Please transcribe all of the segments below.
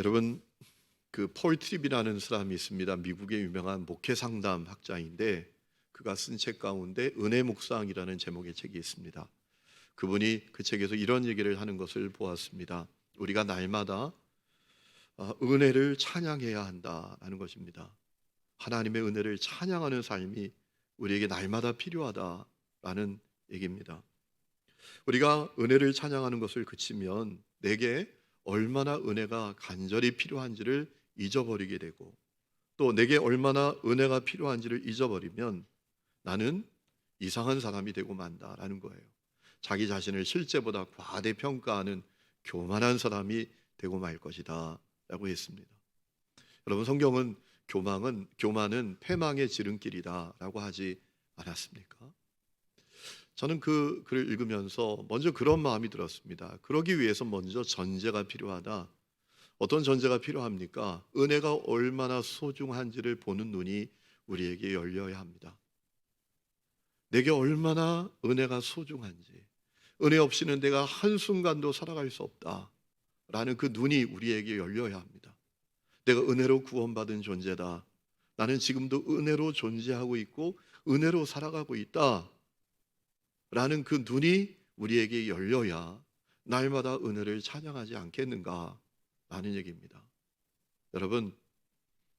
여러분, 폴 트립이라는 사람이 있습니다. 미국의 유명한 목회 상담 학자인데 그가 쓴 책 가운데 은혜 묵상이라는 제목의 책이 있습니다. 그분이 그 책에서 이런 얘기를 하는 것을 보았습니다. 우리가 날마다 은혜를 찬양해야 한다라는 것입니다. 하나님의 은혜를 찬양하는 삶이 우리에게 날마다 필요하다라는 얘기입니다. 우리가 은혜를 찬양하는 것을 그치면 내게 얼마나 은혜가 간절히 필요한지를 잊어버리게 되고, 또 내게 얼마나 은혜가 필요한지를 잊어버리면 나는 이상한 사람이 되고 만다라는 거예요. 자기 자신을 실제보다 과대평가하는 교만한 사람이 되고 말 것이다 라고 했습니다. 여러분, 성경은 교만은 패망의 지름길이다 라고 하지 않았습니까? 저는 그 글을 읽으면서 먼저 그런 마음이 들었습니다. 그러기 위해서 먼저 전제가 필요하다. 어떤 전제가 필요합니까? 은혜가 얼마나 소중한지를 보는 눈이 우리에게 열려야 합니다. 내게 얼마나 은혜가 소중한지, 은혜 없이는 내가 한순간도 살아갈 수 없다라는 그 눈이 우리에게 열려야 합니다. 내가 은혜로 구원받은 존재다. 나는 지금도 은혜로 존재하고 있고 은혜로 살아가고 있다 라는 그 눈이 우리에게 열려야 날마다 은혜를 찬양하지 않겠는가 라는 얘기입니다. 여러분은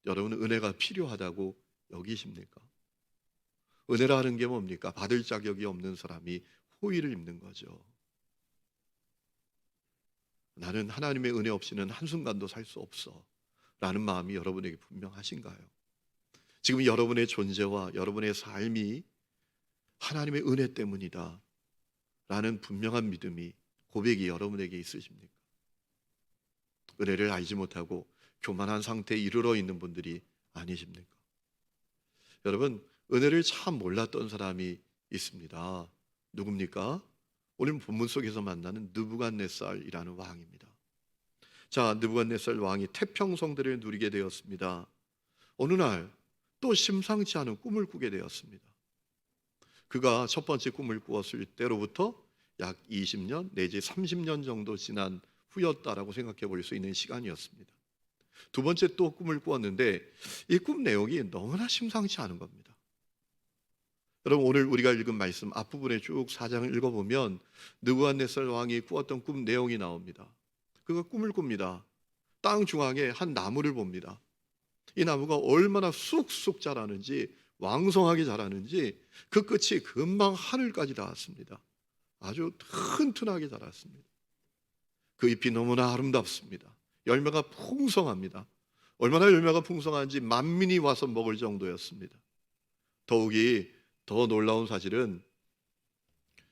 은혜가 필요하다고 여기십니까? 은혜라는 게 뭡니까? 받을 자격이 없는 사람이 호의를 입는 거죠. 나는 하나님의 은혜 없이는 한순간도 살 수 없어 라는 마음이 여러분에게 분명하신가요? 지금 여러분의 존재와 여러분의 삶이 하나님의 은혜 때문이다 라는 분명한 믿음이, 고백이 여러분에게 있으십니까? 은혜를 알지 못하고 교만한 상태에 이르러 있는 분들이 아니십니까? 여러분, 은혜를 참 몰랐던 사람이 있습니다. 누굽니까? 오늘 본문 속에서 만나는 느부갓네살이라는 왕입니다. 자, 느부갓네살 왕이 태평성대를 누리게 되었습니다. 어느 날 또 심상치 않은 꿈을 꾸게 되었습니다. 그가 첫 번째 꿈을 꾸었을 때로부터 약 20년 내지 30년 정도 지난 후였다라고 생각해 볼 수 있는 시간이었습니다. 두 번째 또 꿈을 꾸었는데 이 꿈 내용이 너무나 심상치 않은 겁니다. 여러분, 오늘 우리가 읽은 말씀 앞부분에 쭉 4장을 읽어보면 느부갓네살 왕이 꾸었던 꿈 내용이 나옵니다. 그가 꿈을 꿉니다. 땅 중앙에 한 나무를 봅니다. 이 나무가 얼마나 쑥쑥 자라는지, 왕성하게 자라는지 그 끝이 금방 하늘까지 닿았습니다. 아주 튼튼하게 자랐습니다. 그 잎이 너무나 아름답습니다. 열매가 풍성합니다. 얼마나 열매가 풍성한지 만민이 와서 먹을 정도였습니다. 더욱이 더 놀라운 사실은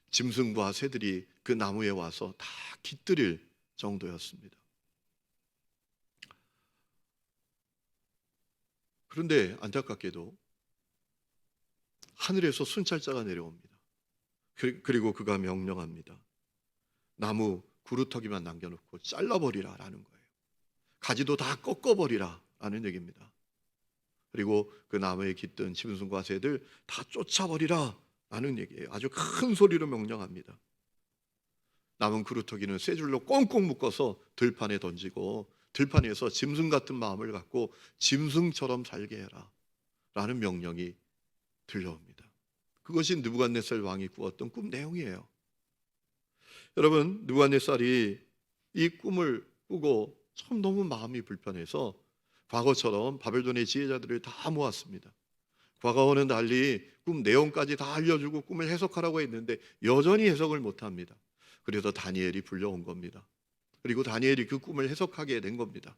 짐승과 새들이 그 나무에 와서 다 깃들일 정도였습니다. 그런데 안타깝게도 하늘에서 순찰자가 내려옵니다. 그리고 그가 명령합니다. 나무 구루터기만 남겨놓고 잘라버리라 라는 거예요. 가지도 다 꺾어버리라 라는 얘기입니다. 그리고 그 나무에 깃든 짐승과 새들 다 쫓아버리라 라는 얘기예요. 아주 큰 소리로 명령합니다. 남은 구루터기는 쇠 줄로 꽁꽁 묶어서 들판에 던지고 들판에서 짐승 같은 마음을 갖고 짐승처럼 살게 해라 라는 명령이 들려옵니다. 그것이 느부갓네살 왕이 꾸었던 꿈 내용이에요. 여러분, 느부갓네살이 이 꿈을 꾸고 참 너무 마음이 불편해서 과거처럼 바벨론의 지혜자들을 다 모았습니다. 과거와는 달리 꿈 내용까지 다 알려주고 꿈을 해석하라고 했는데 여전히 해석을 못합니다. 그래서 다니엘이 불려온 겁니다. 그리고 다니엘이 그 꿈을 해석하게 된 겁니다.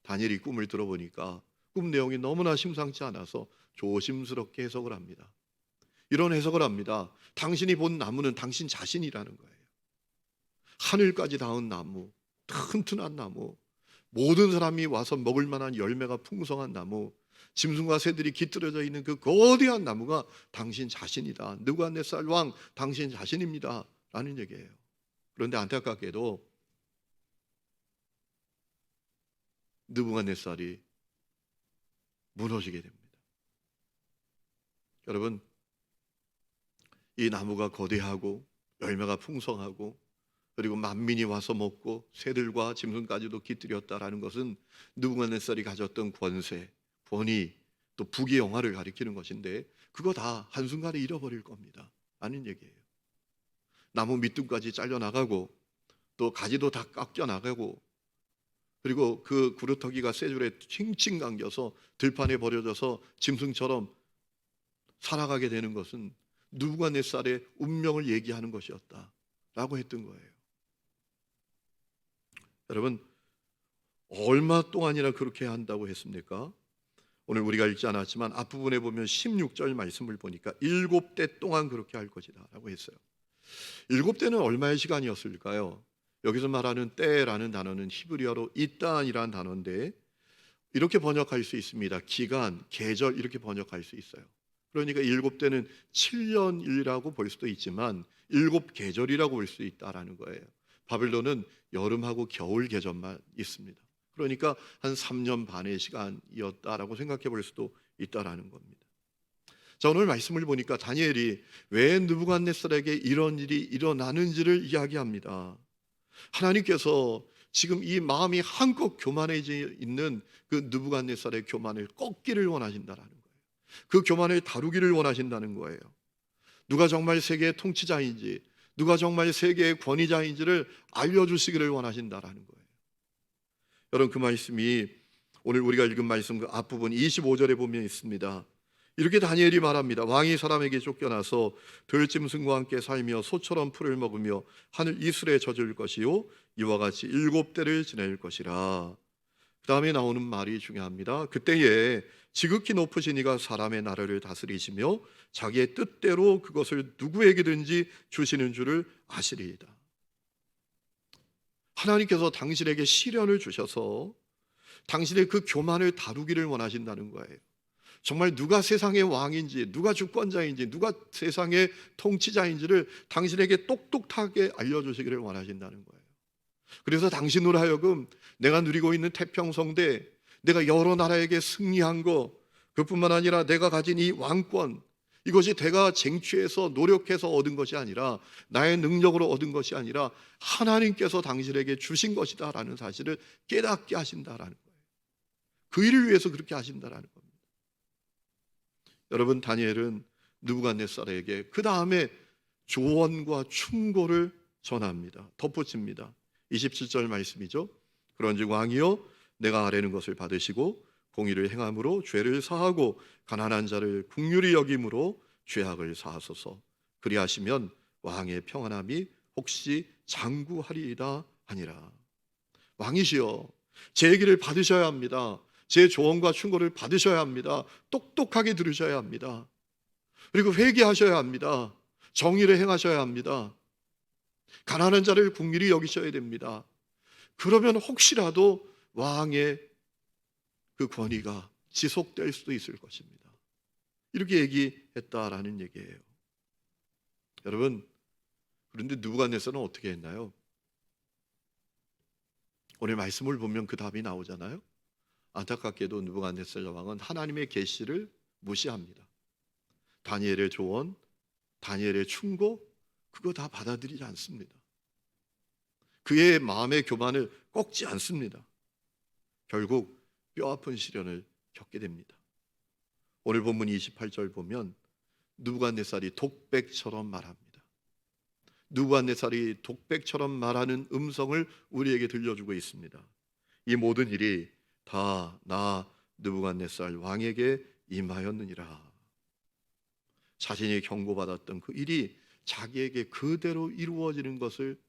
다니엘이 꿈을 들어보니까 꿈 내용이 너무나 심상치 않아서 조심스럽게 해석을 합니다. 이런 해석을 합니다. 당신이 본 나무는 당신 자신이라는 거예요. 하늘까지 닿은 나무, 튼튼한 나무, 모든 사람이 와서 먹을 만한 열매가 풍성한 나무, 짐승과 새들이 깃들어져 있는 그 거대한 나무가 당신 자신이다. 느부갓네살 왕 당신 자신입니다 라는 얘기예요. 그런데 안타깝게도 느부갓네살이 무너지게 됩니다. 여러분, 이 나무가 거대하고 열매가 풍성하고 그리고 만민이 와서 먹고 새들과 짐승까지도 깃들였다라는 것은 느부갓네살이 가졌던 권세, 권위, 또 부귀 영화를 가리키는 것인데 그거 다 한순간에 잃어버릴 겁니다. 라는 얘기예요. 나무 밑둥까지 잘려나가고 또 가지도 다 깎여나가고 그리고 그 구루터기가 쇠줄에 칭칭 감겨서 들판에 버려져서 짐승처럼 살아가게 되는 것은 느부갓네살의 운명을 얘기하는 것이었다라고 했던 거예요. 여러분, 얼마 동안이나 그렇게 한다고 했습니까? 오늘 우리가 읽지 않았지만 앞부분에 보면 16절 말씀을 보니까 7대 동안 그렇게 할 것이다 라고 했어요. 7대는 얼마의 시간이었을까요? 여기서 말하는 때라는 단어는 히브리어로 이단이라는 단어인데 이렇게 번역할 수 있습니다. 기간, 계절 이렇게 번역할 수 있어요. 그러니까 7대는 7년이라고 볼 수도 있지만 7계절이라고 볼 수 있다라는 거예요. 바벨론은 여름하고 겨울 계절만 있습니다. 그러니까 한 3년 반의 시간이었다라고 생각해 볼 수도 있다라는 겁니다. 자, 오늘 말씀을 보니까 다니엘이 왜 느부갓네살에게 이런 일이 일어나는지를 이야기합니다. 하나님께서 지금 이 마음이 한껏 교만해져 있는 그 느부갓네살의 교만을 꺾기를 원하신다라는 거예요. 그 교만을 다루기를 원하신다는 거예요. 누가 정말 세계의 통치자인지, 누가 정말 세계의 권위자인지를 알려주시기를 원하신다라는 거예요. 여러분, 그 말씀이 오늘 우리가 읽은 말씀 그 앞부분 25절에 보면 있습니다. 이렇게 다니엘이 말합니다. 왕이 사람에게 쫓겨나서 들짐승과 함께 살며 소처럼 풀을 먹으며 하늘 이슬에 젖을 것이요 이와 같이 7대를 지낼 것이라. 그 다음에 나오는 말이 중요합니다. 그때에 지극히 높으신 이가 사람의 나라를 다스리시며 자기의 뜻대로 그것을 누구에게든지 주시는 줄을 아시리이다. 하나님께서 당신에게 시련을 주셔서 당신의 그 교만을 다루기를 원하신다는 거예요. 정말 누가 세상의 왕인지, 누가 주권자인지, 누가 세상의 통치자인지를 당신에게 똑똑하게 알려주시기를 원하신다는 거예요. 그래서 당신으로 하여금 내가 누리고 있는 태평성대, 내가 여러 나라에게 승리한 거, 그뿐만 아니라 내가 가진 이 왕권, 이것이 내가 쟁취해서 노력해서 얻은 것이 아니라 나의 능력으로 얻은 것이 아니라 하나님께서 당신에게 주신 것이다 라는 사실을 깨닫게 하신다라는 거예요. 그 일을 위해서 그렇게 하신다라는 겁니다. 여러분, 다니엘은 느부갓네살에게 그 다음에 조언과 충고를 전합니다. 덧붙입니다. 27절 말씀이죠. 그런즉 왕이여 내가 아뢰는 것을 받으시고 공의를 행함으로 죄를 사하고 가난한 자를 긍휼히 여김으로 죄악을 사하소서. 그리하시면 왕의 평안함이 혹시 장구하리이다 하니라. 왕이시여 제 얘기를 받으셔야 합니다. 제 조언과 충고를 받으셔야 합니다. 똑똑하게 들으셔야 합니다. 그리고 회개하셔야 합니다. 정의를 행하셔야 합니다. 가난한 자를 긍휼히 여기셔야 됩니다. 그러면 혹시라도 왕의 그 권위가 지속될 수도 있을 것입니다. 이렇게 얘기했다라는 얘기예요. 여러분, 그런데 느부갓네살은 어떻게 했나요? 오늘 말씀을 보면 그 답이 나오잖아요. 안타깝게도 느부갓네살 왕은 하나님의 계시를 무시합니다. 다니엘의 조언, 다니엘의 충고, 그거 다 받아들이지 않습니다. 그의 마음의 교만을 꺾지 않습니다. 결국 뼈아픈 시련을 겪게 됩니다. 오늘 본문 28절 보면 느부갓네살이 독백처럼 말합니다. 느부갓네살이 독백처럼 말하는 음성을 우리에게 들려주고 있습니다. 이 모든 일이 다 나 느부갓네살 왕에게 임하였느니라. 자신이 경고받았던 그 일이 자기에게 그대로 이루어지는 것을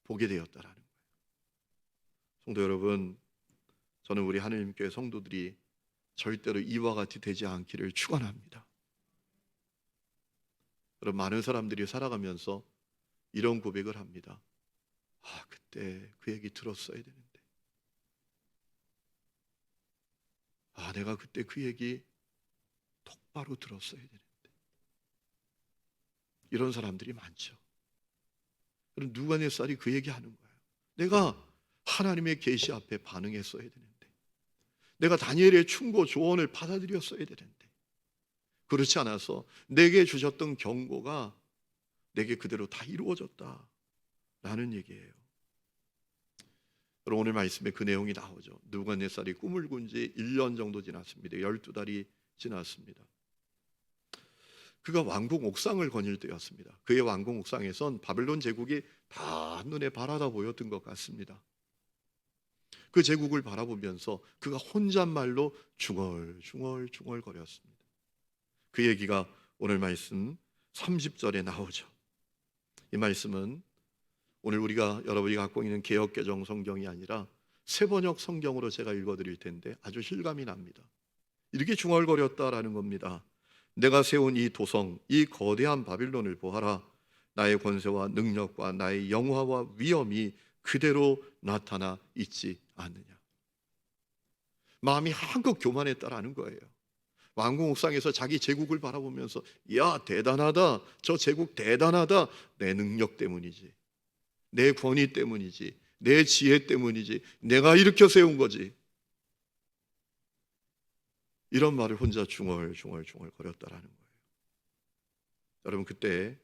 보게 되었다라는 거예요. 성도 여러분, 저는 우리 하나님교회 성도들이 절대로 이와 같이 되지 않기를 축원합니다. 여러분, 많은 사람들이 살아가면서 이런 고백을 합니다. 아, 그때 그 얘기 들었어야 되는데. 아, 내가 그때 그 얘기 똑바로 들었어야 되는데. 이런 사람들이 많죠. 그럼 느부갓네살이 그 얘기하는 거예요. 내가 하나님의 계시 앞에 반응했어야 되는데, 내가 다니엘의 충고 조언을 받아들였어야 되는데, 그렇지 않아서 내게 주셨던 경고가 내게 그대로 다 이루어졌다. 라는 얘기예요. 여러분, 오늘 말씀에 그 내용이 나오죠. 느부갓네살이 꿈을 꾼 지 1년 정도 지났습니다. 12달이 지났습니다. 그가 왕궁 옥상을 거닐 때였습니다. 그의 왕궁 옥상에선 바벨론 제국이 다 한눈에 바라다 보였던 것 같습니다. 그 제국을 바라보면서 그가 혼잣말로 중얼중얼 거렸습니다. 그 얘기가 오늘 말씀 30절에 나오죠. 이 말씀은 오늘 여러분이 갖고 있는 개역개정 성경이 아니라 새번역 성경으로 제가 읽어드릴 텐데 아주 실감이 납니다. 이렇게 중얼거렸다라는 겁니다. 내가 세운 이 도성, 이 거대한 바빌론을 보아라. 나의 권세와 능력과 나의 영화와 위엄이 그대로 나타나 있지 않느냐. 마음이 한껏 교만했다라는 거예요. 왕궁 옥상에서 자기 제국을 바라보면서 야, 대단하다, 저 제국 대단하다. 내 능력 때문이지, 내 권위 때문이지, 내 지혜 때문이지, 내가 일으켜 세운 거지. 이런 말을 혼자 중얼중얼 거렸다라는 거예요. 여러분, 그때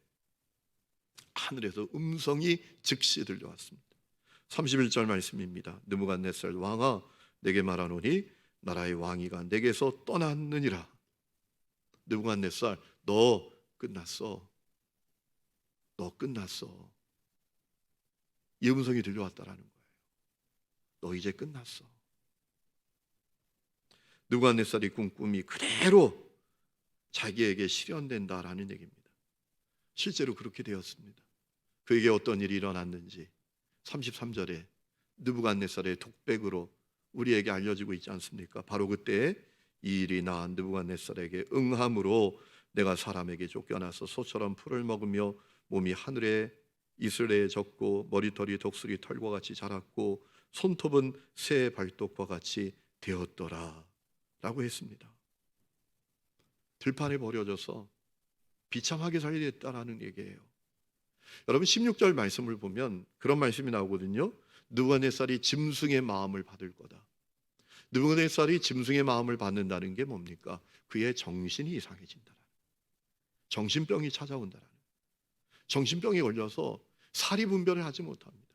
하늘에서 음성이 즉시 들려왔습니다. 31절 말씀입니다. 느부갓네살 왕아, 내게 말하노니 나라의 왕위가 내게서 떠났느니라. 느부갓네살, 너 끝났어. 너 끝났어. 이 음성이 들려왔다라는 거예요. 너 이제 끝났어. 느부갓네살이 꾼 꿈이 그대로 자기에게 실현된다라는 얘기입니다. 실제로 그렇게 되었습니다. 그에게 어떤 일이 일어났는지 33절에 느부갓네살의 독백으로 우리에게 알려지고 있지 않습니까? 바로 그때 이 일이 나 느부갓네살에게 응함으로 내가 사람에게 쫓겨나서 소처럼 풀을 먹으며 몸이 하늘에 이슬에 젖고 머리털이 독수리 털과 같이 자랐고 손톱은 새 발톱과 같이 되었더라 라고 했습니다. 들판에 버려져서 비참하게 살게 됐다라는 얘기예요. 여러분, 16절 말씀을 보면 그런 말씀이 나오거든요. 느부갓네살이 짐승의 마음을 받을 거다. 느부갓네살이 짐승의 마음을 받는다는 게 뭡니까? 그의 정신이 이상해진다라는, 정신병이 찾아온다라는, 정신병이 걸려서 사리 분별을 하지 못합니다.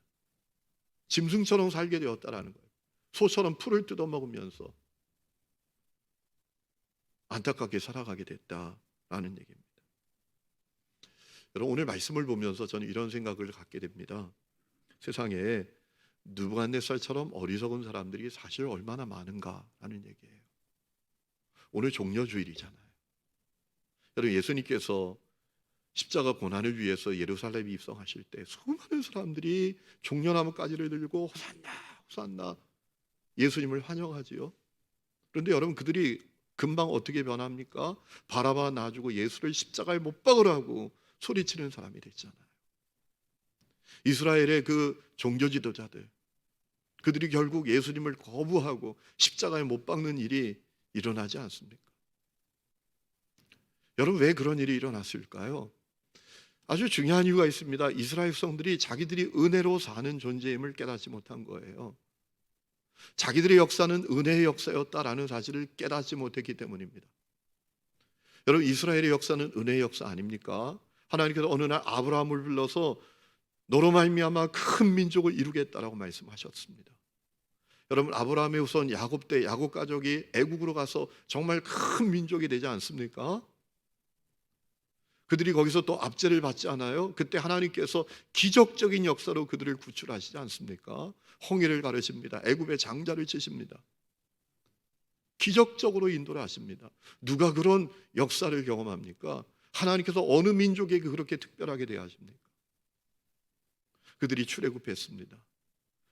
짐승처럼 살게 되었다라는 거예요. 소처럼 풀을 뜯어먹으면서 안타깝게 살아가게 됐다라는 얘기입니다. 여러분, 오늘 말씀을 보면서 저는 이런 생각을 갖게 됩니다. 세상에 느부갓네살처럼 어리석은 사람들이 사실 얼마나 많은가라는 얘기예요. 오늘 종려주일이잖아요. 여러분, 예수님께서 십자가 고난을 위해서 예루살렘에 입성하실 때 수많은 사람들이 종려나무가지를 들고 호산나 호산나 예수님을 환영하지요. 그런데 여러분, 그들이 금방 어떻게 변합니까? 바라바 놔주고 예수를 십자가에 못 박으라고 소리치는 사람이 됐잖아요. 이스라엘의 그 종교 지도자들, 그들이 결국 예수님을 거부하고 십자가에 못 박는 일이 일어나지 않습니까? 여러분, 왜 그런 일이 일어났을까요? 아주 중요한 이유가 있습니다. 이스라엘 백성들이 자기들이 은혜로 사는 존재임을 깨닫지 못한 거예요. 자기들의 역사는 은혜의 역사였다라는 사실을 깨닫지 못했기 때문입니다. 여러분, 이스라엘의 역사는 은혜의 역사 아닙니까? 하나님께서 어느 날 아브라함을 불러서 너로 말미암아 큰 민족을 이루겠다라고 말씀하셨습니다. 여러분, 아브라함의 후손 야곱 때 야곱 가족이 애국으로 가서 정말 큰 민족이 되지 않습니까? 그들이 거기서 또 압제를 받지 않아요? 그때 하나님께서 기적적인 역사로 그들을 구출하시지 않습니까? 홍해를 가르십니다. 애굽의 장자를 치십니다. 기적적으로 인도를 하십니다. 누가 그런 역사를 경험합니까? 하나님께서 어느 민족에게 그렇게 특별하게 대하십니까? 그들이 출애굽했습니다.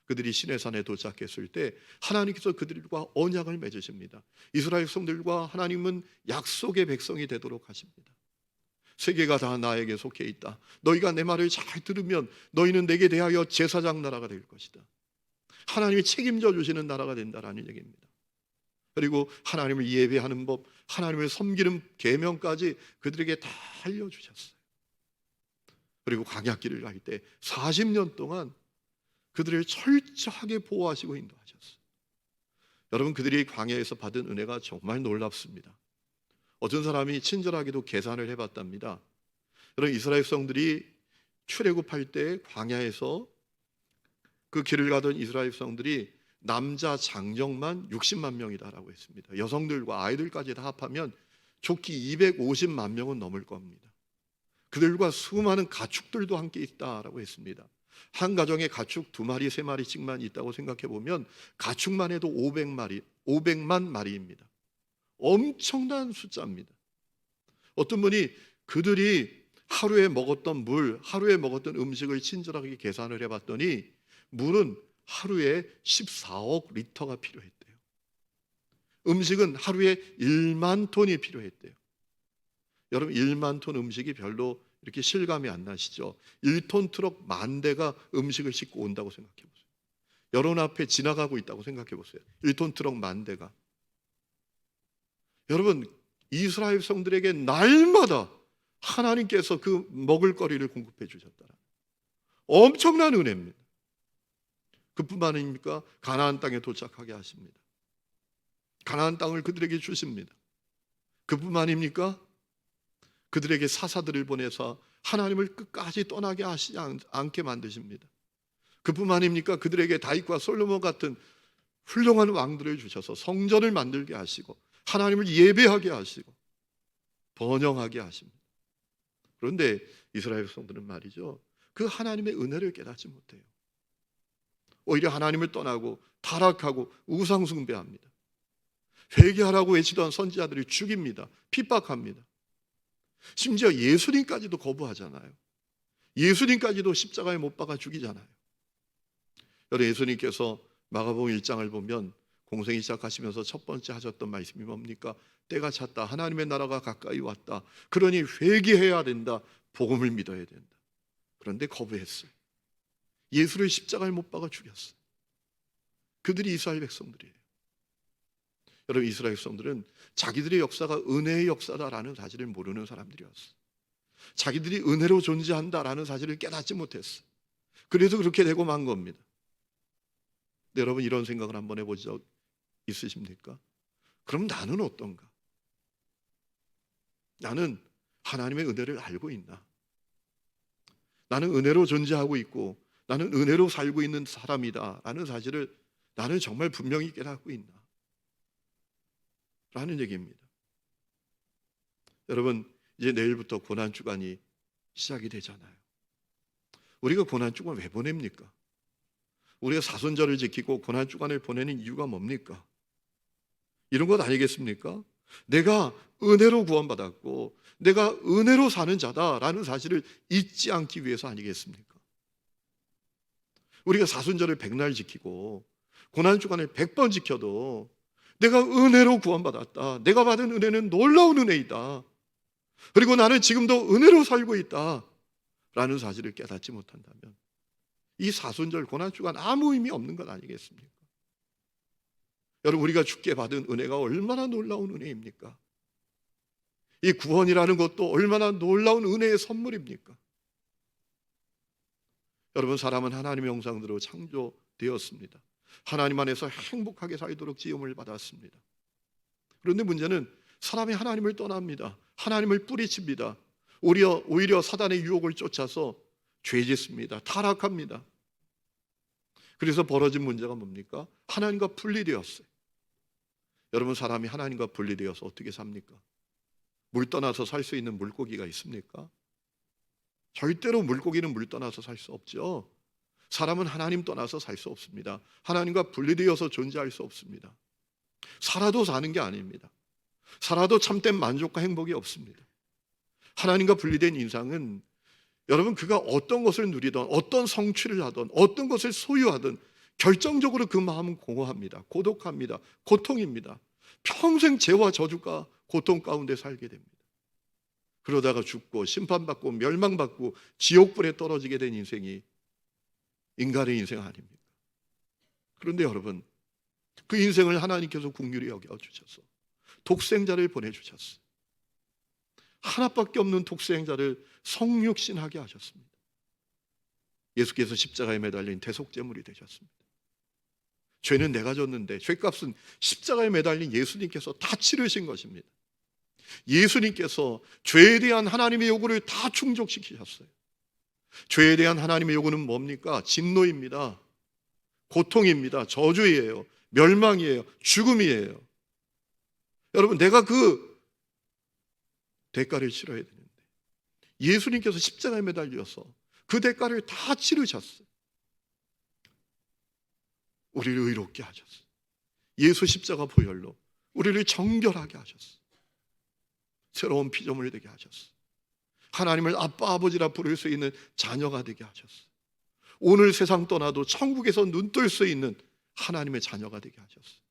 그들이 시내산에 도착했을 때 하나님께서 그들과 언약을 맺으십니다. 이스라엘 백성들과 하나님은 약속의 백성이 되도록 하십니다. 세계가 다 나에게 속해 있다. 너희가 내 말을 잘 들으면 너희는 내게 대하여 제사장 나라가 될 것이다. 하나님이 책임져 주시는 나라가 된다라는 얘기입니다. 그리고 하나님을 예배하는 법, 하나님을 섬기는 계명까지 그들에게 다 알려주셨어요. 그리고 광야길을 갈 때 40년 동안 그들을 철저하게 보호하시고 인도하셨어요. 여러분, 그들이 광야에서 받은 은혜가 정말 놀랍습니다. 어떤 사람이 친절하게도 계산을 해봤답니다. 여러분, 이스라엘 백성들이 출애굽할 때 광야에서 그 길을 가던 이스라엘 백성들이 남자 장정만 60만 명이다라고 했습니다. 여성들과 아이들까지 다 합하면 좋기 250만 명은 넘을 겁니다. 그들과 수많은 가축들도 함께 있다라고 했습니다. 한 가정에 가축 2마리, 3마리씩만 있다고 생각해 보면 가축만 해도 500만 마리입니다. 엄청난 숫자입니다. 어떤 분이 그들이 하루에 먹었던 물, 하루에 먹었던 음식을 친절하게 계산을 해봤더니 물은 하루에 14억 리터가 필요했대요. 음식은 하루에 1만 톤이 필요했대요. 여러분 1만 톤 음식이 별로 이렇게 실감이 안 나시죠? 1톤 트럭 10,000대가 음식을 싣고 온다고 생각해 보세요. 여러분 앞에 지나가고 있다고 생각해 보세요. 1톤 트럭 10,000대가. 여러분 이스라엘 백성들에게 날마다 하나님께서 그 먹을 거리를 공급해 주셨다. 엄청난 은혜입니다. 그뿐만 아닙니까? 가나안 땅에 도착하게 하십니다. 가나안 땅을 그들에게 주십니다. 그뿐만 아닙니까? 그들에게 사사들을 보내서 하나님을 끝까지 떠나게 하시지 않게 만드십니다. 그뿐만 아닙니까? 그들에게 다윗과 솔로몬 같은 훌륭한 왕들을 주셔서 성전을 만들게 하시고 하나님을 예배하게 하시고 번영하게 하십니다. 그런데 이스라엘 백성들은 말이죠, 그 하나님의 은혜를 깨닫지 못해요. 오히려 하나님을 떠나고 타락하고 우상 숭배합니다. 회개하라고 외치던 선지자들이 죽입니다. 핍박합니다. 심지어 예수님까지도 거부하잖아요. 예수님까지도 십자가에 못 박아 죽이잖아요. 여러분 예수님께서 마가복음 1장을 보면 공생이 시작하시면서 첫 번째 하셨던 말씀이 뭡니까? 때가 찼다. 하나님의 나라가 가까이 왔다. 그러니 회개해야 된다. 복음을 믿어야 된다. 그런데 거부했어요. 예수를 십자가에 못 박아 죽였어요. 그들이 이스라엘 백성들이에요. 여러분 이스라엘 백성들은 자기들의 역사가 은혜의 역사다라는 사실을 모르는 사람들이었어요. 자기들이 은혜로 존재한다라는 사실을 깨닫지 못했어요. 그래서 그렇게 되고 만 겁니다. 근데 여러분 이런 생각을 한번 해보신 적 있으십니까? 그럼 나는 어떤가? 나는 하나님의 은혜를 알고 있나? 나는 은혜로 존재하고 있고 나는 은혜로 살고 있는 사람이다 라는 사실을 나는 정말 분명히 깨닫고 있나? 라는 얘기입니다. 여러분 이제 내일부터 고난주간이 시작이 되잖아요. 우리가 고난주간 왜 보냅니까? 우리가 사순절을 지키고 고난주간을 보내는 이유가 뭡니까? 이런 것 아니겠습니까? 내가 은혜로 구원받았고 내가 은혜로 사는 자다라는 사실을 잊지 않기 위해서 아니겠습니까? 우리가 사순절을 100날 지키고 고난주간을 100번 지켜도 내가 은혜로 구원받았다. 내가 받은 은혜는 놀라운 은혜이다. 그리고 나는 지금도 은혜로 살고 있다 라는 사실을 깨닫지 못한다면 이 사순절 고난주간 아무 의미 없는 것 아니겠습니까? 여러분 우리가 주께 받은 은혜가 얼마나 놀라운 은혜입니까? 이 구원이라는 것도 얼마나 놀라운 은혜의 선물입니까? 여러분 사람은 하나님의 형상대로 창조되었습니다. 하나님 안에서 행복하게 살도록 지음을 받았습니다. 그런데 문제는 사람이 하나님을 떠납니다. 하나님을 뿌리칩니다. 오히려 사단의 유혹을 쫓아서 죄짓습니다. 타락합니다. 그래서 벌어진 문제가 뭡니까? 하나님과 분리되었어요. 여러분 사람이 하나님과 분리되어서 어떻게 삽니까? 물 떠나서 살 수 있는 물고기가 있습니까? 절대로 물고기는 물 떠나서 살 수 없죠. 사람은 하나님 떠나서 살 수 없습니다. 하나님과 분리되어서 존재할 수 없습니다. 살아도 사는 게 아닙니다. 살아도 참된 만족과 행복이 없습니다. 하나님과 분리된 인상은 여러분 그가 어떤 것을 누리든 어떤 성취를 하든 어떤 것을 소유하든 결정적으로 그 마음은 공허합니다. 고독합니다. 고통입니다. 평생 죄와 저주가 고통 가운데 살게 됩니다. 그러다가 죽고 심판받고 멸망받고 지옥불에 떨어지게 된 인생이 인간의 인생 아닙니까? 그런데 여러분 그 인생을 하나님께서 긍휼히 여겨주셔서 독생자를 보내주셨어요. 하나밖에 없는 독생자를 성육신하게 하셨습니다. 예수께서 십자가에 매달린 대속제물이 되셨습니다. 죄는 내가 졌는데 죄값은 십자가에 매달린 예수님께서 다 치르신 것입니다. 예수님께서 죄에 대한 하나님의 요구를 다 충족시키셨어요. 죄에 대한 하나님의 요구는 뭡니까? 진노입니다. 고통입니다. 저주예요. 멸망이에요. 죽음이에요. 여러분, 내가 그 대가를 치러야 되는데 예수님께서 십자가에 매달려서 그 대가를 다 치르셨어요. 우리를 의롭게 하셨어요. 예수 십자가 보혈로 우리를 정결하게 하셨어요. 새로운 피조물 되게 하셨어요. 하나님을 아빠 아버지라 부를 수 있는 자녀가 되게 하셨어요. 오늘 세상 떠나도 천국에서 눈뜰 수 있는 하나님의 자녀가 되게 하셨어요.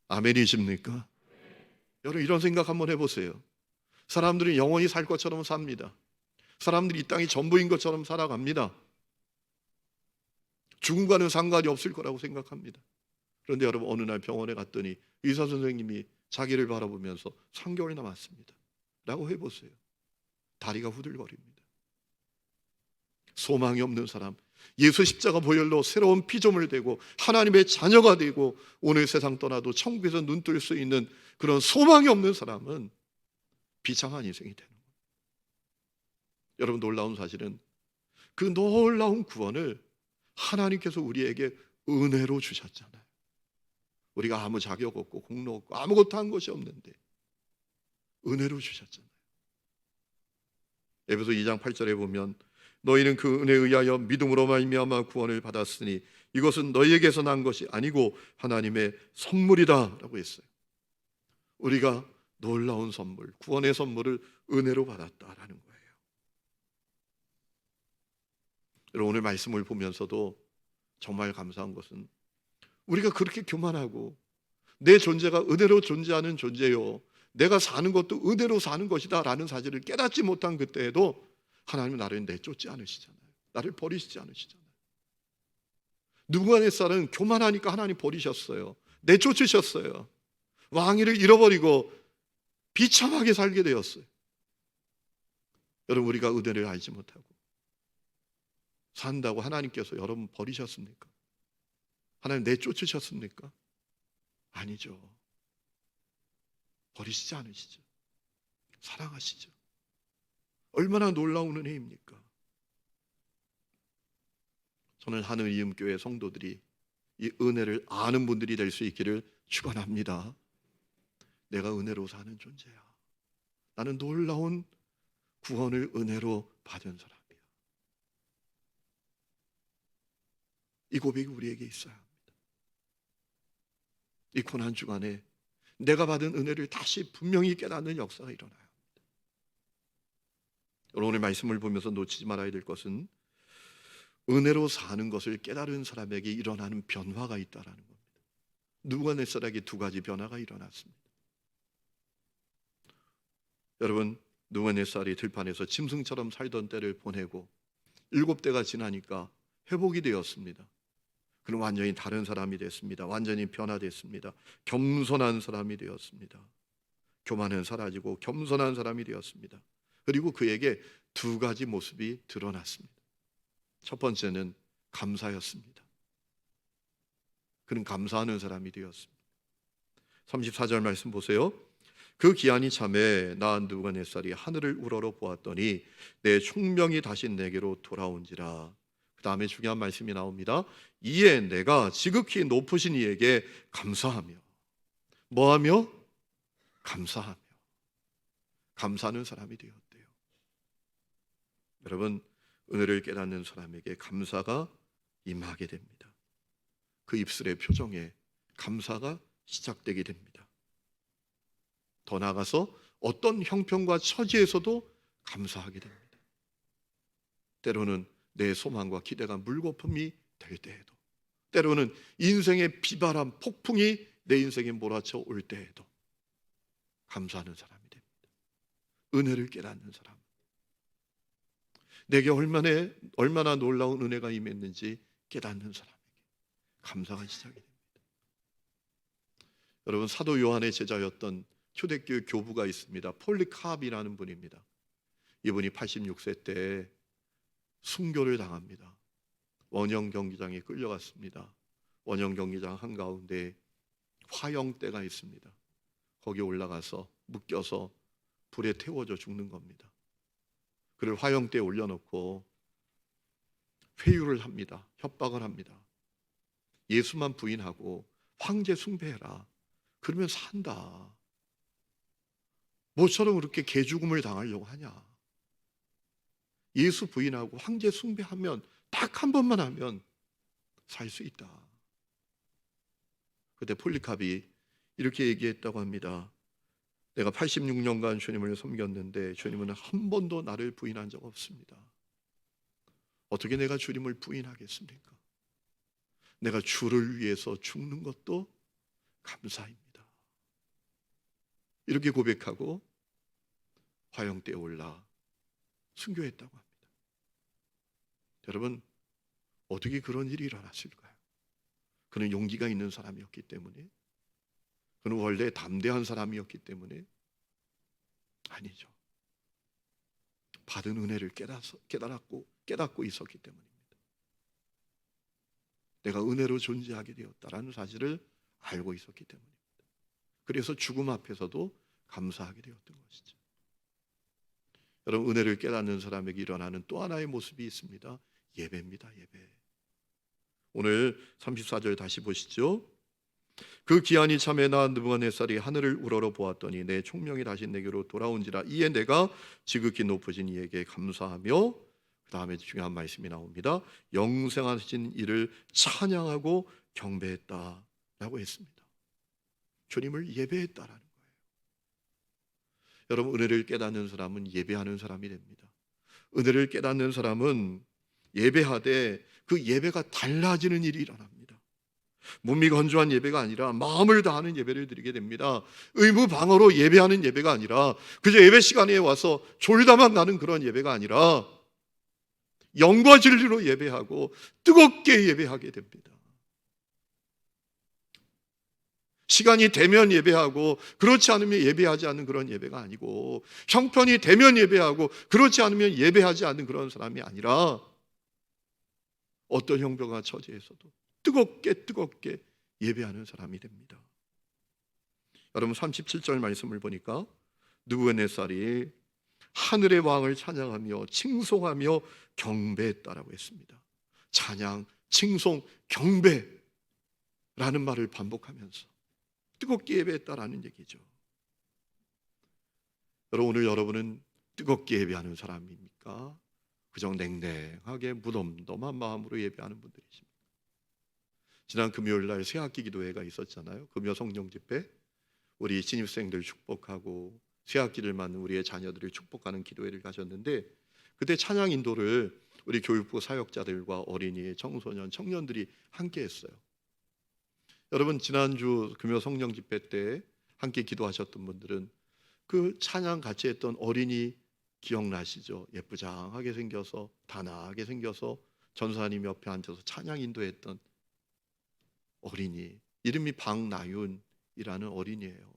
아멘이십니까? 여러분, 이런 생각 한번 해보세요. 사람들은 영원히 살 것처럼 삽니다. 사람들이 이 땅이 전부인 것처럼 살아갑니다. 죽음과는 상관이 없을 거라고 생각합니다. 그런데 여러분, 어느 날 병원에 갔더니 의사 선생님이 자기를 바라보면서 3개월 남았습니다 라고 해보세요. 다리가 후들거립니다. 소망이 없는 사람, 예수 십자가 보혈로 새로운 피조물 되고 하나님의 자녀가 되고 오늘 세상 떠나도 천국에서 눈뜰 수 있는 그런 소망이 없는 사람은 비참한 인생이 되는 거예요. 여러분, 놀라운 사실은 그 놀라운 구원을 하나님께서 우리에게 은혜로 주셨잖아요. 우리가 아무 자격 없고 공로 없고 아무것도 한 것이 없는데 은혜로 주셨잖아요. 에베소 2장 8절에 보면 너희는 그 은혜에 의하여 믿음으로 말미암아 구원을 받았으니 이것은 너희에게서 난 것이 아니고 하나님의 선물이다 라고 했어요. 우리가 놀라운 선물, 구원의 선물을 은혜로 받았다라는 거예요. 여러분, 오늘 말씀을 보면서도 정말 감사한 것은 우리가 그렇게 교만하고 내 존재가 은혜로 존재하는 존재요, 내가 사는 것도 은혜로 사는 것이다 라는 사실을 깨닫지 못한 그때에도 하나님은 나를 내쫓지 않으시잖아요. 나를 버리시지 않으시잖아요. 느부갓네살은 교만하니까 하나님 버리셨어요. 내쫓으셨어요. 왕위를 잃어버리고 비참하게 살게 되었어요. 여러분, 우리가 은혜를 알지 못하고 산다고 하나님께서 여러분 버리셨습니까? 하나님 내쫓으셨습니까? 아니죠. 버리시지 않으시죠. 사랑하시죠. 얼마나 놀라운 은혜입니까? 저는 하늘이음교회 성도들이 이 은혜를 아는 분들이 될 수 있기를 축원합니다. 내가 은혜로 사는 존재야. 나는 놀라운 구원을 은혜로 받은 사람이야. 이 고백이 우리에게 있어야 합니다. 이 고난 주간에 내가 받은 은혜를 다시 분명히 깨닫는 역사가 일어나야 합니다. 오늘 말씀을 보면서 놓치지 말아야 될 것은 은혜로 사는 것을 깨달은 사람에게 일어나는 변화가 있다라는 겁니다. 느부갓네살에게 두 가지 변화가 일어났습니다. 여러분, 느부갓네살이 들판에서 짐승처럼 살던 때를 보내고 7대가 지나니까 회복이 되었습니다. 그는 완전히 다른 사람이 됐습니다. 완전히 변화됐습니다. 겸손한 사람이 되었습니다. 교만은 사라지고 겸손한 사람이 되었습니다. 그리고 그에게 두 가지 모습이 드러났습니다. 첫 번째는 감사였습니다. 그는 감사하는 사람이 되었습니다. 34절 말씀 보세요. 그 기한이 참에 나 느부갓네살이 하늘을 우러러 보았더니 내 총명이 다시 내게로 돌아온지라. 그 다음에 중요한 말씀이 나옵니다. 이에 내가 지극히 높으신 이에게 감사하며, 뭐하며? 감사하며. 감사하는 사람이 되었대요. 여러분, 은혜를 깨닫는 사람에게 감사가 임하게 됩니다. 그 입술의 표정에 감사가 시작되게 됩니다. 더 나아가서 어떤 형편과 처지에서도 감사하게 됩니다. 때로는 내 소망과 기대가 물거품이 될 때에도, 때로는 인생의 비바람, 폭풍이 내 인생에 몰아쳐 올 때에도 감사하는 사람이 됩니다. 은혜를 깨닫는 사람, 내게 얼마나 놀라운 은혜가 임했는지 깨닫는 사람에게 감사가 시작이 됩니다. 여러분, 사도 요한의 제자였던 초대교회 교부가 있습니다. 폴리카비라는 분입니다. 이분이 86세 때 순교를 당합니다. 원형 경기장에 끌려갔습니다. 원형 경기장 한가운데 화형대가 있습니다. 거기 올라가서 묶여서 불에 태워져 죽는 겁니다. 그를 화형대에 올려놓고 회유를 합니다. 협박을 합니다. 예수만 부인하고 황제 숭배해라. 그러면 산다. 모처럼 그렇게 개죽음을 당하려고 하냐. 예수 부인하고 황제 숭배하면 딱 한 번만 하면 살 수 있다. 그때 폴리캅이 이렇게 얘기했다고 합니다. 내가 86년간 주님을 섬겼는데 주님은 한 번도 나를 부인한 적 없습니다. 어떻게 내가 주님을 부인하겠습니까? 내가 주를 위해서 죽는 것도 감사입니다. 이렇게 고백하고 화형대에 올라 순교했다고 합니다. 여러분, 어떻게 그런 일이 일어났을까요? 그는 용기가 있는 사람이었기 때문에, 그는 원래 담대한 사람이었기 때문에? 아니죠. 받은 은혜를 깨닫고 있었기 때문입니다. 내가 은혜로 존재하게 되었다라는 사실을 알고 있었기 때문입니다. 그래서 죽음 앞에서도 감사하게 되었던 것이죠. 여러분, 은혜를 깨닫는 사람에게 일어나는 또 하나의 모습이 있습니다. 예배입니다. 예배. 오늘 34절 다시 보시죠. 그 기한이 참에 나 느부갓네살이 하늘을 우러러 보았더니 내 총명이 다시 내게로 돌아온지라. 이에 내가 지극히 높으신 이에게 감사하며, 그 다음에 중요한 말씀이 나옵니다. 영생하신 이를 찬양하고 경배했다라고 했습니다. 주님을 예배했다라는 거예요. 여러분, 은혜를 깨닫는 사람은 예배하는 사람이 됩니다. 은혜를 깨닫는 사람은 예배하되 그 예배가 달라지는 일이 일어납니다. 무미건조한 예배가 아니라 마음을 다하는 예배를 드리게 됩니다. 의무방어로 예배하는 예배가 아니라, 그저 예배 시간에 와서 졸다만 가는 그런 예배가 아니라 영과 진리로 예배하고 뜨겁게 예배하게 됩니다. 시간이 되면 예배하고 그렇지 않으면 예배하지 않는 그런 예배가 아니고, 형편이 되면 예배하고 그렇지 않으면 예배하지 않는 그런 사람이 아니라, 어떤 형편과 처지에서도 뜨겁게 예배하는 사람이 됩니다. 여러분, 37절 말씀을 보니까 느부갓네살이 하늘의 왕을 찬양하며 칭송하며 경배했다라고 했습니다. 찬양, 칭송, 경배라는 말을 반복하면서 뜨겁게 예배했다라는 얘기죠. 여러분, 오늘 여러분은 뜨겁게 예배하는 사람입니까? 그저 냉랭하게 무덤덤한 마음으로 예배하는 분들이십니까? 지난 금요일 날 새학기 기도회가 있었잖아요. 금요 성령 집회, 우리 신입생들 축복하고 새학기를 맞는 우리의 자녀들을 축복하는 기도회를 가셨는데, 그때 찬양 인도를 우리 교육부 사역자들과 어린이, 청소년, 청년들이 함께 했어요. 여러분, 지난주 금요 성령 집회 때 함께 기도하셨던 분들은 그 찬양 같이 했던 어린이 기억나시죠? 예쁘장하게 생겨서, 단아하게 생겨서 전사님 옆에 앉아서 찬양 인도했던 어린이, 이름이 박나윤이라는 어린이에요.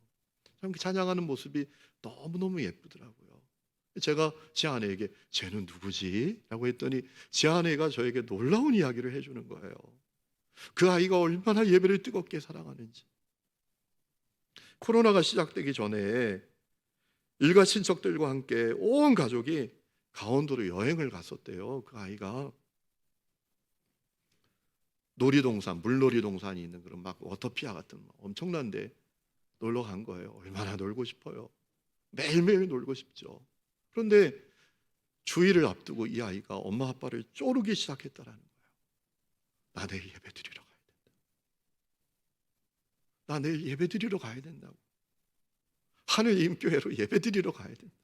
참 찬양하는 모습이 너무너무 예쁘더라고요. 제가 제 아내에게 쟤는 누구지? 라고 했더니 제 아내가 저에게 놀라운 이야기를 해주는 거예요. 그 아이가 얼마나 예배를 뜨겁게 사랑하는지. 코로나가 시작되기 전에 일가 친척들과 함께 온 가족이 강원도로 여행을 갔었대요. 그 아이가 놀이동산, 물놀이동산이 있는 그런 막 워터피아 같은 엄청난데 놀러 간 거예요. 얼마나 놀고 싶어요. 매일매일 놀고 싶죠. 그런데 주일을 앞두고 이 아이가 엄마 아빠를 쪼르기 시작했다라는 거예요. 나 내일 예배 드리러 가야 된다. 나 내일 예배 드리러 가야 된다고. 하늘 임교회로 예배 드리러 가야 된다.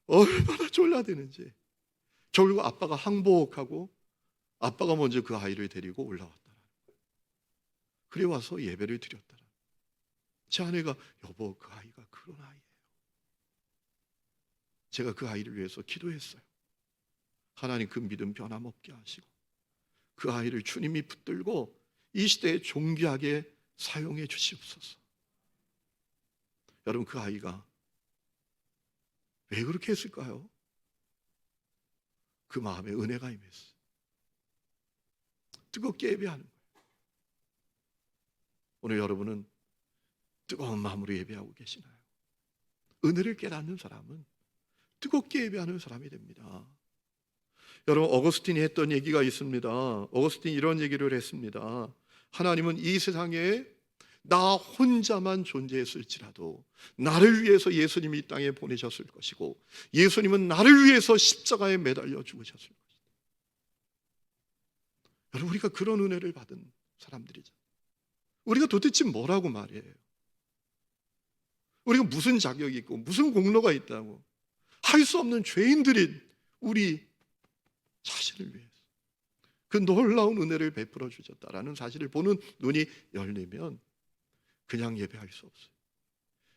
얼마나 졸라대는지. 결국 아빠가 항복하고 아빠가 먼저 그 아이를 데리고 올라왔다. 그래 와서 예배를 드렸다. 제 아내가 여보, 그 아이가 그런 아이예요. 제가 그 아이를 위해서 기도했어요. 하나님 그 믿음 변함없게 하시고 그 아이를 주님이 붙들고 이 시대에 존귀하게 사용해 주시옵소서. 여러분, 그 아이가 왜 그렇게 했을까요? 그 마음에 은혜가 임했어요. 뜨겁게 예배하는 거예요. 오늘 여러분은 뜨거운 마음으로 예배하고 계시나요? 은혜를 깨닫는 사람은 뜨겁게 예배하는 사람이 됩니다. 여러분, 어거스틴이 했던 얘기가 있습니다. 어거스틴이 이런 얘기를 했습니다. 하나님은 이 세상에 나 혼자만 존재했을지라도 나를 위해서 예수님이 이 땅에 보내셨을 것이고, 예수님은 나를 위해서 십자가에 매달려 죽으셨을 것이다. 여러분, 우리가 그런 은혜를 받은 사람들이죠. 우리가 도대체 뭐라고 말해요? 우리가 무슨 자격이 있고 무슨 공로가 있다고? 할 수 없는 죄인들인 우리 자신을 위해서 그 놀라운 은혜를 베풀어 주셨다라는 사실을 보는 눈이 열리면 그냥 예배할 수 없어요.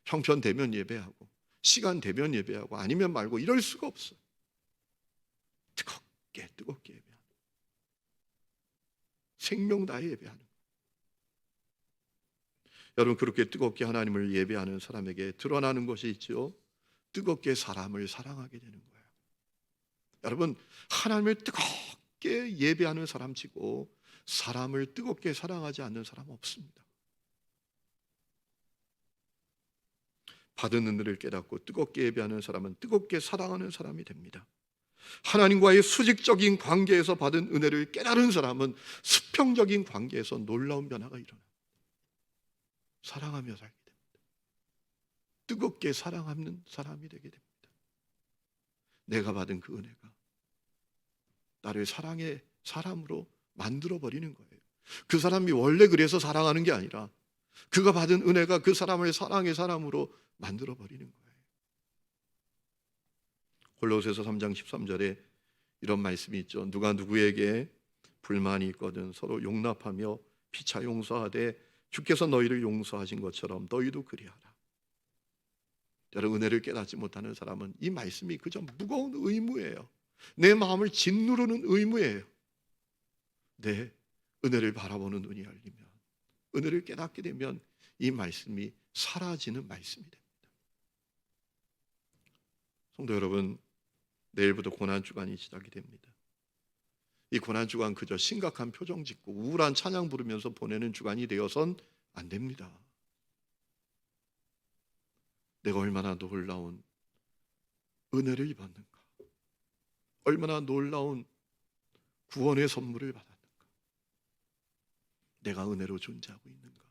형편되면 예배하고, 시간 되면 예배하고, 아니면 말고, 이럴 수가 없어요. 뜨겁게 예배하는, 생명 다해 예배하는. 여러분, 그렇게 뜨겁게 하나님을 예배하는 사람에게 드러나는 것이 있죠. 뜨겁게 사람을 사랑하게 되는 거예요. 여러분, 하나님을 뜨겁게 예배하는 사람치고 사람을 뜨겁게 사랑하지 않는 사람은 없습니다. 받은 은혜를 깨닫고 뜨겁게 예배하는 사람은 뜨겁게 사랑하는 사람이 됩니다. 하나님과의 수직적인 관계에서 받은 은혜를 깨달은 사람은 수평적인 관계에서 놀라운 변화가 일어납니다. 사랑하며 살게 됩니다. 뜨겁게 사랑하는 사람이 되게 됩니다. 내가 받은 그 은혜가 나를 사랑의 사람으로 만들어버리는 거예요. 그 사람이 원래 그래서 사랑하는 게 아니라 그가 받은 은혜가 그 사람을 사랑의 사람으로 만들어버리는 거예요. 골로새서 3장 13절에 이런 말씀이 있죠. 누가 누구에게 불만이 있거든 서로 용납하며 피차 용서하되 주께서 너희를 용서하신 것처럼 너희도 그리하라. 여러분, 은혜를 깨닫지 못하는 사람은 이 말씀이 그저 무거운 의무예요. 내 마음을 짓누르는 의무예요. 내 은혜를 바라보는 눈이 열리면, 은혜를 깨닫게 되면 이 말씀이 사라지는 말씀이 됩니다. 성도 여러분, 내일부터 고난주간이 시작이 됩니다. 이 고난주간 그저 심각한 표정 짓고 우울한 찬양 부르면서 보내는 주간이 되어선 안 됩니다. 내가 얼마나 놀라운 은혜를 입었는가, 얼마나 놀라운 구원의 선물을 받았는가, 내가 은혜로 존재하고 있는가,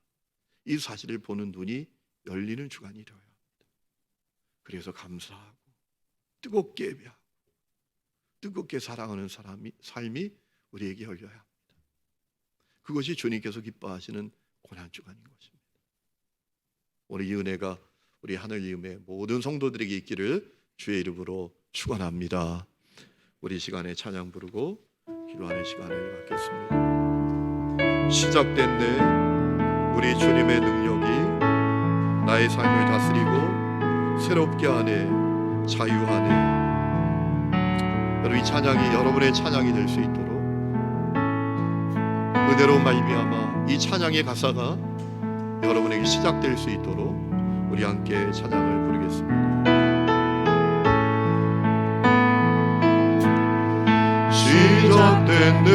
이 사실을 보는 눈이 열리는 주간이 되어야 합니다. 그래서 감사하고 뜨겁게 예배하고 뜨겁게 사랑하는 삶이 우리에게 열려야 합니다. 그것이 주님께서 기뻐하시는 고난주간인 것입니다. 오늘 이 은혜가 우리 하늘 이음의 모든 성도들에게 있기를 주의 이름으로 축원합니다. 우리 시간에 찬양 부르고 기도하는 시간을 갖겠습니다. 시작된 내 우리 주님의 능력이 나의 삶을 다스리고 새롭게 하네, 자유하네. 여러분, 이 찬양이 여러분의 찬양이 될 수 있도록 은혜로 말미암아 이 찬양의 가사가 여러분에게 시작될 수 있도록 우리 함께 찬양을 부르겠습니다. 시작된 내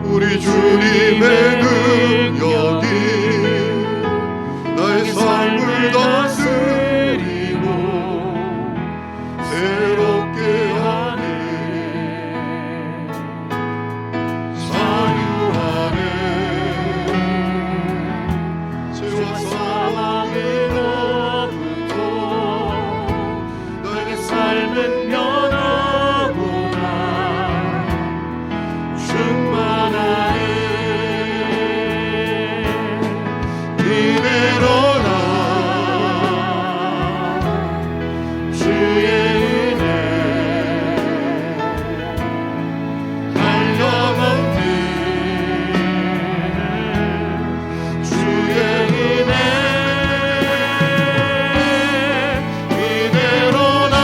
우리 주님의 능력이 나의 삶을 다스리고 새롭게 하네, 자유하네. 죄와 사망으로부터 나의 삶은 변하구나. 충만하네. 이대로라 주의 은혜 한량없는 주의 은혜 이대로라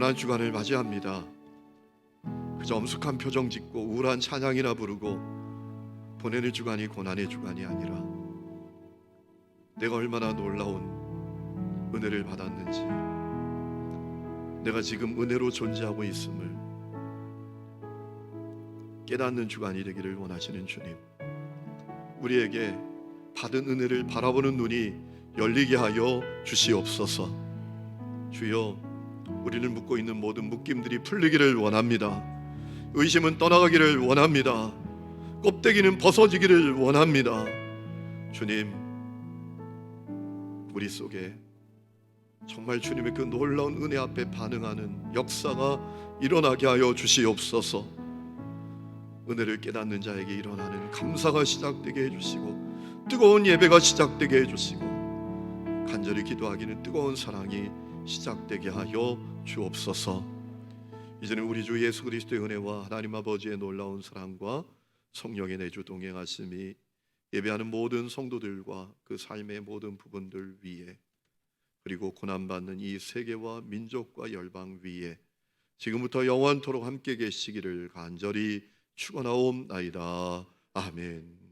고난 주간을 맞이합니다. 그저 엄숙한 표정 짓고 우울한 찬양이나 부르고 보내는 주간이 고난의 주간이 아니라 내가 얼마나 놀라운 은혜를 받았는지, 내가 지금 은혜로 존재하고 있음을 깨닫는 주간이 되기를 원하시는 주님, 우리에게 받은 은혜를 바라보는 눈이 열리게 하여 주시옵소서. 주여, 우리를 묶고 있는 모든 묶임들이 풀리기를 원합니다. 의심은 떠나가기를 원합니다. 껍데기는 벗어지기를 원합니다. 주님, 우리 속에 정말 주님의 그 놀라운 은혜 앞에 반응하는 역사가 일어나게 하여 주시옵소서. 은혜를 깨닫는 자에게 일어나는 감사가 시작되게 해주시고, 뜨거운 예배가 시작되게 해주시고, 간절히 기도하기는 뜨거운 사랑이 시작되게 하여 주옵소서. 이제는 우리 주 예수 그리스도의 은혜와 하나님 아버지의 놀라운 사랑과 성령의 내주 동행하심이 예배하는 모든 성도들과 그 삶의 모든 부분들 위에, 그리고 고난받는 이 세계와 민족과 열방 위에 지금부터 영원토록 함께 계시기를 간절히 축원하옵나이다. 아멘.